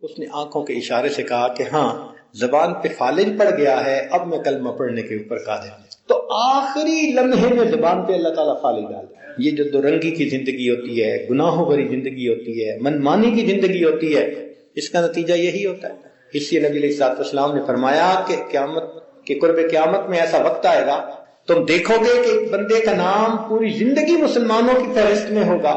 اس نے آنکھوں کے اشارے سے کہا کہ ہاں، زبان پہ فالج پڑ گیا ہے، اب میں کلمہ پڑھنے کے اوپر قادر ہوں۔ تو آخری لمحے میں زبان پہ اللہ تعالیٰ فالج ڈال دیا۔ یہ جو دو رنگی کی زندگی ہوتی ہے، گناہوں بھری زندگی ہوتی ہے، منمانی کی زندگی ہوتی ہے، اس کا نتیجہ یہی ہوتا ہے۔ اس لیے نبی علیہ الصلوۃ والسلام نے فرمایا کہ قیامت کے قرب قیامت میں ایسا وقت آئے گا، تم دیکھو گے کہ ایک بندے کا نام پوری زندگی مسلمانوں کی فہرست میں ہوگا،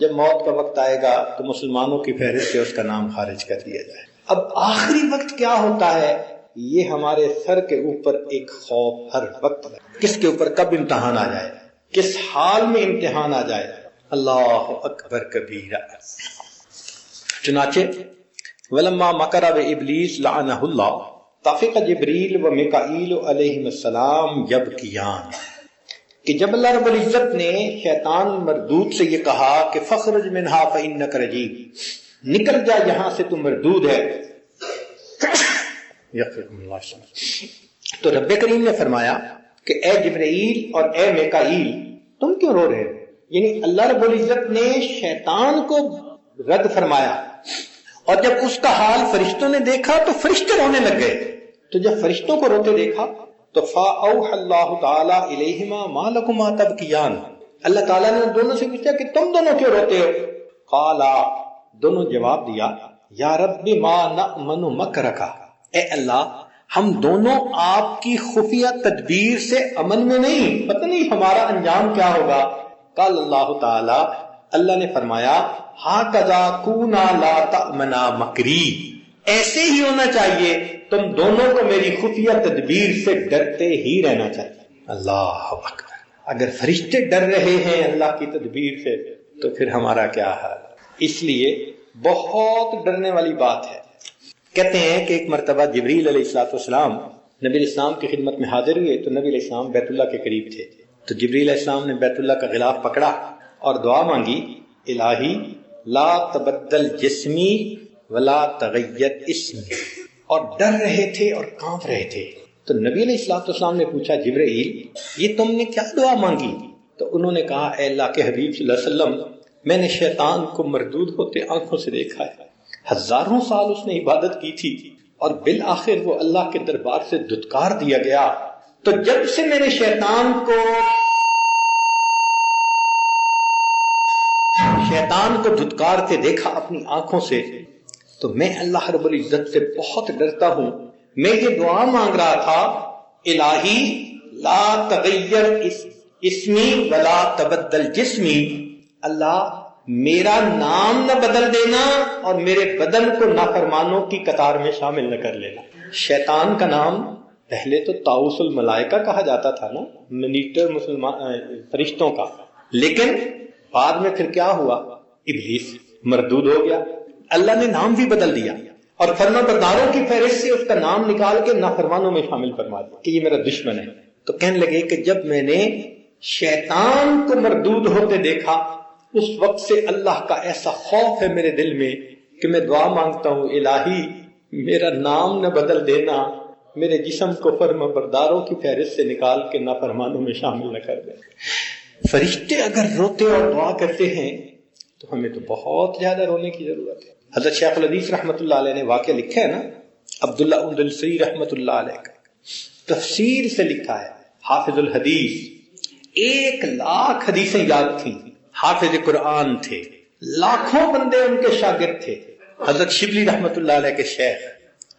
جب موت کا وقت آئے گا تو مسلمانوں کی فہرست سے اس کا نام خارج کر دیا جائے۔ اب آخری وقت کیا ہوتا ہے، یہ ہمارے سر کے اوپر ایک خوف ہر وقت ہے، کس کے اوپر کب امتحان آ جائے، کس حال میں امتحان آ جائے۔ اللہ اکبر کبیرہ۔ چنانچہ ولما مکر بابلیس لعنہ اللہ طفق جبریل و میکائیل علیہم السلام یبکیان، کہ جب اللہ رب العزت نے شیطان مردود سے یہ کہا کہ فخرج منہا فانک رجیم، نکل جا یہاں سے تو مردود ہے، تو رب کریم نے فرمایا کہ اے جبرائیل اور اے میکائیل تم کیوں رو رہے ہو؟ یعنی اللہ رب العزت نے شیطان کو رد فرمایا، اور جب اس کا حال فرشتوں نے دیکھا تو فرشتے رونے لگ گئے۔ تو جب فرشتوں کو روتے دیکھا تو فَأَوْحَى اللَّهُ تَعَالَى إِلَيْهِمَا مَا لَكُمَا تَبْكِيَانِ، اللہ تعالیٰ نے دونوں سے پوچھا کہ تم دونوں کیوں روتے ہو؟ قَالَا، دونوں جواب دیا، یا رب ما نأمن مکرک، اے اللہ ہم دونوں آپ کی خفیہ تدبیر سے امن میں نہیں، پتہ نہیں ہمارا انجام کیا ہوگا۔ قال اللہ تعالی، اللہ نے فرمایا ہَكَذَا كُونَا لَا تَأْمَنَا مَكْرِي، ایسے ہی ہونا چاہیے، تم دونوں کو میری خفیہ تدبیر سے ڈرتے ہی رہنا چاہیے۔ اللہ اکبر، اگر فرشتے ڈر رہے ہیں اللہ کی تدبیر سے تو پھر ہمارا کیا حال۔ اس لیے بہت ڈرنے والی بات ہے۔ کہتے ہیں کہ ایک مرتبہ جبریل علیہ الصلوۃ والسلام نبی علیہ السلام کی خدمت میں حاضر ہوئے تو نبی علیہ السلام بیت اللہ کے قریب تھے، تو جبریل علیہ السلام نے بیت اللہ کا غلاف پکڑا اور دعا مانگی، الہی لا تبدل جسمی ولا تغیر اسمی، اور ڈر رہے تھے اور کانپ رہے تھے۔ تو نبی علیہ الصلوۃ والسلام نے پوچھا جبرائیل یہ تم نے کیا دعا مانگی؟ تو انہوں نے کہا اے اللہ کے حبیب صلی اللہ علیہ وسلم میں نے شیطان کو مردود ہوتے آنکھوں سے دیکھا ہے، ہزاروں سال اس نے عبادت کی تھی اور بالآخر وہ اللہ کے دربار سے دھتکار دیا گیا، تو جب سے میں نے شیطان کو دھتکارتے دیکھا اپنی آنکھوں سے تو میں اللہ رب العزت سے بہت ڈرتا ہوں۔ میں یہ دعا مانگ رہا تھا الہی لا تغیر اسمی ولا تبدل جسمی، اللہ میرا نام نہ بدل دینا اور میرے بدن کو نافرمانوں کی قطار میں شامل نہ کر لینا۔ شیطان کا نام پہلے تو طاؤس الملائکہ کہا جاتا تھا نا، منیٹر فرشتوں کا، لیکن بعد میں پھر کیا ہوا؟ ابلیس مردود ہو گیا، اللہ نے نام بھی بدل دیا اور فرما برداروں کی فہرست سے اس کا نام نکال کے نافرمانوں میں شامل فرما دیا کہ یہ میرا دشمن ہے۔ تو کہنے لگے کہ جب میں نے شیطان کو مردود ہوتے دیکھا اس وقت سے اللہ کا ایسا خوف ہے میرے دل میں کہ میں دعا مانگتا ہوں الہی میرا نام نہ بدل دینا، میرے جسم کو فرما برداروں کی فہرست سے نکال کے نافرمانوں میں شامل نہ کر دے۔ فرشتے اگر روتے اور دعا کرتے ہیں تو ہمیں تو بہت زیادہ رونے کی ضرورت ہے۔ حضرت شیخ الحدیث رحمۃ اللہ علیہ نے واقعہ لکھا ہے نا، عبداللہ اندلسی رحمۃ اللہ علیہ کا تفسیر سے لکھا ہے، حافظ الحدیث 1,00,000 حدیثیں یاد تھیں، حافظ قرآن تھے، لاکھوں بندے ان کے شاگرد تھے۔ حضرت شبلی رحمۃ اللہ علیہ کے شیخ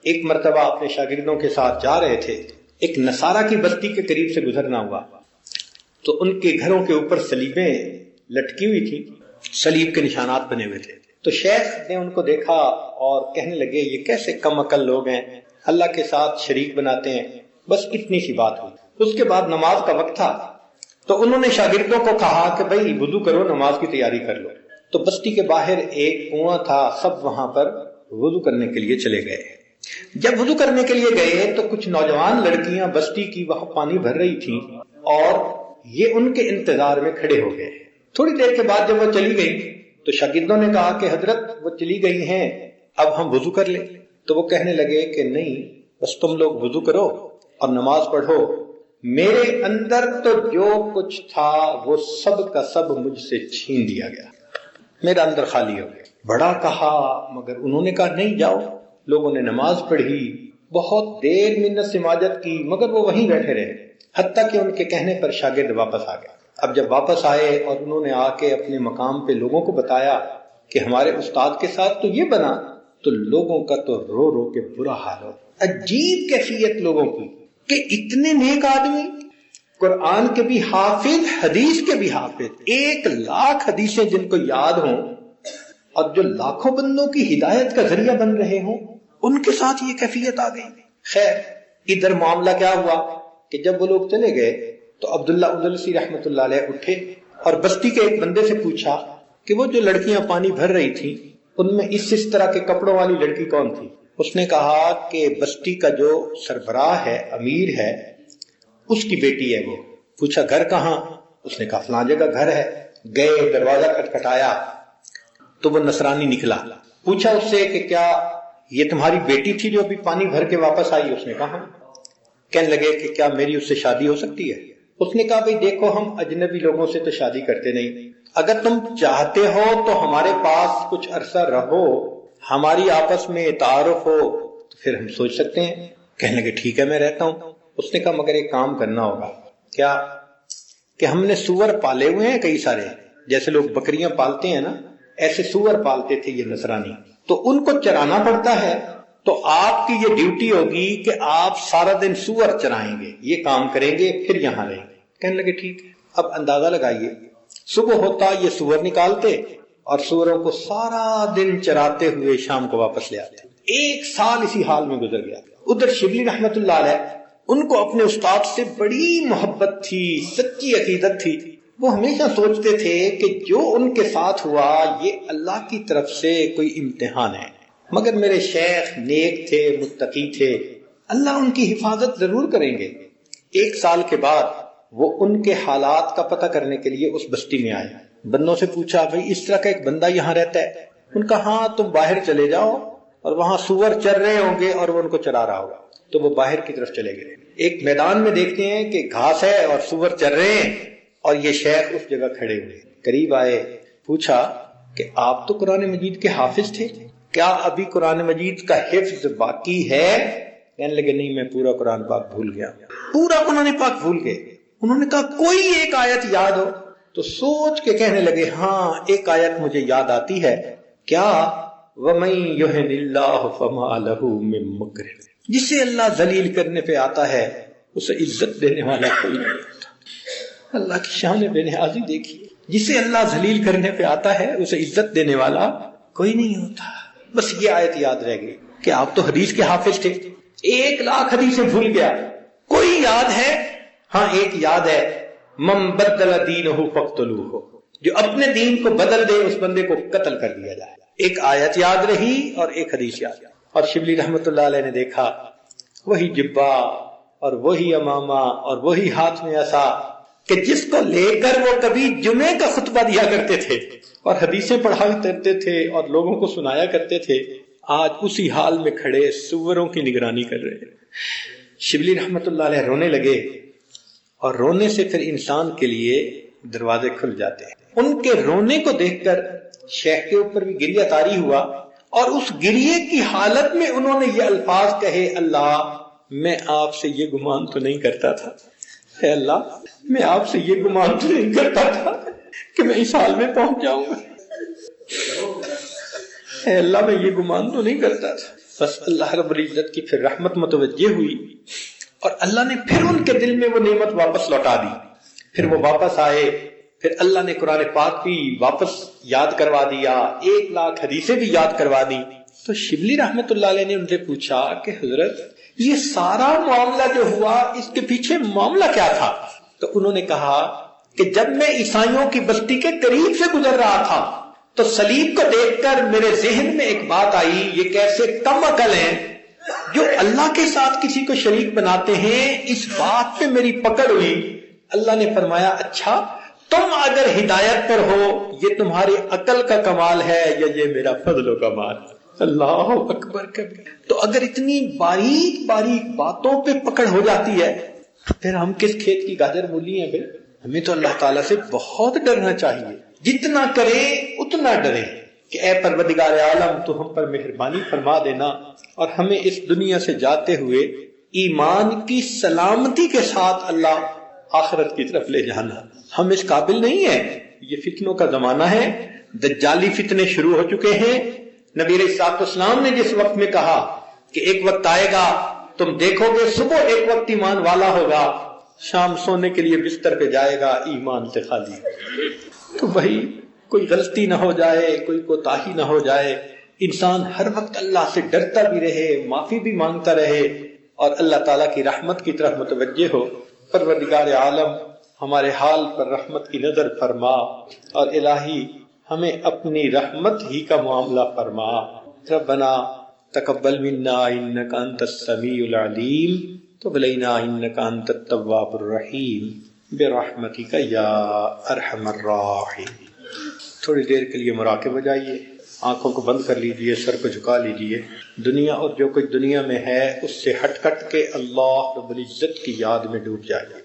ایک مرتبہ اپنے شاگردوں کے ساتھ جا رہے تھے، ایک نصارہ کی بستی کے قریب سے گزرنا ہوا تو ان کے گھروں کے اوپر صلیبیں لٹکی ہوئی تھی، صلیب کے نشانات بنے ہوئے تھے۔ تو شیخ نے ان کو دیکھا اور کہنے لگے یہ کیسے کم عقل لوگ ہیں، اللہ کے ساتھ شریک بناتے ہیں۔ بس اتنی سی بات ہوئی۔ اس کے بعد نماز کا وقت تھا تو انہوں نے شاگردوں کو کہا کہ بھائی وضو کرو، نماز کی تیاری کر لو۔ تو بستی کے باہر ایک کنواں تھا، سب وہاں پر وضو کرنے کے لیے چلے گئے۔ جب وضو کرنے کے لیے گئے تو کچھ نوجوان لڑکیاں بستی کی وہاں پانی بھر رہی تھیں اور یہ ان کے انتظار میں کھڑے ہو گئے۔ تھوڑی دیر کے بعد جب وہ چلی گئی تو شاگردوں نے کہا کہ حضرت وہ چلی گئی ہیں، اب ہم وضو کر لیں۔ تو وہ کہنے لگے کہ نہیں، بس تم لوگ وضو کرو اور نماز پڑھو، میرے اندر تو جو کچھ تھا وہ سب کا سب مجھ سے چھین دیا گیا، میرا اندر خالی ہو گیا۔ بڑا کہا مگر انہوں نے کہا نہیں جاؤ۔ لوگوں نے نماز پڑھی، بہت دیر منت سماجت کی مگر وہ وہیں بیٹھے رہے، حتیٰ کہ ان کے کہنے پر شاگرد واپس آ گئے۔ اب جب واپس آئے اور انہوں نے آ کے اپنے مقام پہ لوگوں کو بتایا کہ ہمارے استاد کے ساتھ تو یہ بنا، تو لوگوں کا تو رو رو کے برا حال ہو۔ عجیب کیفیت لوگوں کی کہ اتنے نیک آدمی، قرآن کے بھی حافظ، حدیث کے بھی حافظ، 1,00,000 حدیثیں جن کو یاد ہوں اور جو لاکھوں بندوں کی ہدایت کا ذریعہ بن رہے ہوں، ان کے ساتھ یہ کیفیت آ گئی۔ خیر ادھر معاملہ کیا ہوا کہ جب وہ لوگ چلے گئے تو عبداللہ اندلسی رحمۃ اللہ علیہ اٹھے اور بستی کے ایک بندے سے پوچھا کہ وہ جو لڑکیاں پانی بھر رہی تھیں ان میں اس طرح کے کپڑوں والی لڑکی کون تھی؟ اس نے کہا کہ بستی کا جو سربراہ ہے، امیر ہے، اس کی بیٹی ہے وہ۔ پوچھا گھر کہاں؟ اس نے کہا فلاں جگہ گھر ہے۔ گئے، دروازہ کھٹکھٹایا تو وہ نصرانی نکلا۔ پوچھا اس سے کہ کیا یہ تمہاری بیٹی تھی جو ابھی پانی بھر کے واپس آئی؟ اس نے کہا۔ کہنے لگے کہ کیا میری اس سے شادی ہو سکتی ہے؟ اس نے کہا بھئی دیکھو ہم اجنبی لوگوں سے تو شادی کرتے نہیں، اگر تم چاہتے ہو تو ہمارے پاس کچھ عرصہ رہو، ہماری آپس میں تعارف ہو تو پھر ہم سوچ سکتے ہیں۔ کہنے لگے ٹھیک ہے میں رہتا ہوں۔ اس نے کہا مگر ایک کام کرنا ہوگا۔ کیا؟ کہ ہم نے سور پالے ہوئے ہیں کئی سارے، جیسے لوگ بکریاں پالتے ہیں نا، ایسے سور پالتے تھے یہ نصرانی، تو ان کو چرانا پڑتا ہے، تو آپ کی یہ ڈیوٹی ہوگی کہ آپ سارا دن سور چرائیں گے، یہ کام کریں گے پھر یہاں رہیں گے۔ کہنے لگے ٹھیک ہے۔ اب اندازہ لگائیے، صبح ہوتا یہ سور نکالتے اور سوروں کو سارا دن چراتے ہوئے شام کو واپس لے آتے۔ 1 سال اسی حال میں گزر گیا۔ ادھر شبلی رحمت اللہ علیہ، ان کو اپنے استاد سے بڑی محبت تھی، سچی عقیدت تھی۔ وہ ہمیشہ سوچتے تھے کہ جو ان کے ساتھ ہوا یہ اللہ کی طرف سے کوئی امتحان ہے، مگر میرے شیخ نیک تھے، متقی تھے، اللہ ان کی حفاظت ضرور کریں گے۔ 1 سال کے بعد وہ ان کے حالات کا پتہ کرنے کے لیے اس بستی میں آئے۔ بندوں سے پوچھا بھئی اس طرح کا ایک بندہ یہاں رہتا ہے؟ ان کا ہاں تم باہر چلے جاؤ، اور وہاں سور چر رہے ہوں گے اور وہ ان کو چرا رہا ہوگا، تو وہ باہر کی طرف چلے گئے۔ ایک میدان میں دیکھتے ہیں کہ گھاس ہے اور سور چر رہے ہیں، اور یہ شیخ اس جگہ کھڑے ہوئے، قریب آئے، پوچھا کہ آپ تو قرآن مجید کے حافظ تھے، کیا ابھی قرآن مجید کا حفظ باقی ہے؟ کہنے لگے نہیں، میں پورا قرآن پاک بھول گیا، پورا قرآن پاک بھول گئے۔ انہوں نے کہا کوئی ایک آیت یاد ہو؟ تو سوچ کے کہنے لگے ہاں ایک آیت مجھے یاد آتی ہے، کیا؟ وَمَن يُهِنِ اللَّهُ فَمَا لَهُ مِن مُكْرِمٍ، جسے اللہ ذلیل کرنے پہ آتا ہے اسے عزت دینے والا کوئی نہیں ہوتا۔ اللہ کی شان بے نیازی دیکھیے، جسے اللہ ذلیل کرنے پہ آتا ہے اسے عزت دینے والا کوئی نہیں ہوتا۔ بس یہ آیت یاد رہ گئی کہ آپ تو حدیث کے حافظ تھے، 1,00,000 حدیثیں بھول گیا، کوئی یاد ہے؟ ہاں ایک یاد ہے، من بدل دینہ فاقتلوہ، جو اپنے دین کو بدل دے اس بندے کو قتل کر دیا جائے۔ ایک آیت یاد رہی اور ایک حدیث یاد رہی۔ اور شبلی رحمت اللہ علیہ نے دیکھا وہی جبہ اور وہی امامہ اور وہی ہاتھ میں عصا کہ جس کو لے کر وہ کبھی جمعے کا خطبہ دیا کرتے تھے اور حدیثیں پڑھایا کرتے تھے اور لوگوں کو سنایا کرتے تھے، آج اسی حال میں کھڑے سوروں کی نگرانی کر رہے ہیں۔ شبلی رحمت اللہ علیہ رونے لگے، اور رونے سے پھر انسان کے لیے دروازے کھل جاتے ہیں۔ ان کے رونے کو دیکھ کر شیخ کے اوپر بھی گریہ طاری ہوا، اور اس گریے کی حالت میں انہوں نے یہ الفاظ کہے، اللہ میں آپ سے یہ گمان تو نہیں کرتا تھا، اے اللہ میں آپ سے یہ گمان تو نہیں کرتا تھا کہ میں اس حال میں پہنچ جاؤں گا، اے اللہ میں یہ گمان تو نہیں کرتا تھا۔ بس اللہ رب العزت کی پھر رحمت متوجہ ہوئی، اور اللہ نے پھر ان کے دل میں وہ نعمت واپس لوٹا دی۔ پھر وہ واپس آئے، پھر اللہ نے قرآن پاک بھی واپس یاد کروا دیا، 1,00,000 حدیثیں بھی یاد کروا دی۔ تو شبلی رحمت اللہ علیہ نے ان سے پوچھا کہ حضرت یہ سارا معاملہ جو ہوا اس کے پیچھے معاملہ کیا تھا؟ تو انہوں نے کہا کہ جب میں عیسائیوں کی بستی کے قریب سے گزر رہا تھا تو صلیب کو دیکھ کر میرے ذہن میں ایک بات آئی، یہ کیسے کم عقل ہیں جو اللہ کے ساتھ کسی کو شریک بناتے ہیں۔ اس بات پہ میری پکڑ ہوئی۔ اللہ نے فرمایا اچھا تم اگر ہدایت پر ہو یہ تمہاری عقل کا کمال ہے یا یہ میرا فضل و کمال ہے؟ اللہ اکبر کبیر۔ تو اگر اتنی باریک باریک باتوں پہ پکڑ ہو جاتی ہے پھر ہم کس کھیت کی گاجر مولی ہیں بھائی؟ ہمیں تو اللہ تعالیٰ سے بہت ڈرنا چاہیے، جتنا کرے اتنا ڈرے کہ اے پروردگار عالم تو ہم پر مہربانی فرما دینا اور ہمیں اس دنیا سے جاتے ہوئے ایمان کی سلامتی کے ساتھ اللہ آخرت کی طرف لے جانا۔ ہم اس قابل نہیں ہیں۔ یہ فتنوں کا زمانہ ہے، دجالی فتنے شروع ہو چکے ہیں۔ نبی علیہ الصلوۃ والسلام نے جس وقت میں کہا کہ ایک وقت آئے گا تم دیکھو گے صبح ایک وقت ایمان والا ہوگا، شام سونے کے لیے بستر پہ جائے گا ایمان سے خالی۔ تو وہی کوئی غلطی نہ ہو جائے، کوئی کوتاہی نہ ہو جائے، انسان ہر وقت اللہ سے ڈرتا بھی رہے، معافی بھی مانگتا رہے اور اللہ تعالیٰ کی رحمت کی طرف متوجہ ہو۔ پروردگار عالم ہمارے حال پر رحمت کی نظر فرما، اور الہی ہمیں اپنی رحمت ہی کا معاملہ فرما۔ ربنا تقبل منا انک انت السمیع العلیم تب علینا انک انت التواب الرحیم برحمتک یا ارحم الراحمین۔ تھوڑی دیر کے لیے مراقبہ جائیے، آنکھوں کو بند کر لیجئے، سر کو جھکا لیجئے، دنیا اور جو کچھ دنیا میں ہے اس سے ہٹ کے اللہ رب العزت کی یاد میں ڈوب جائیے۔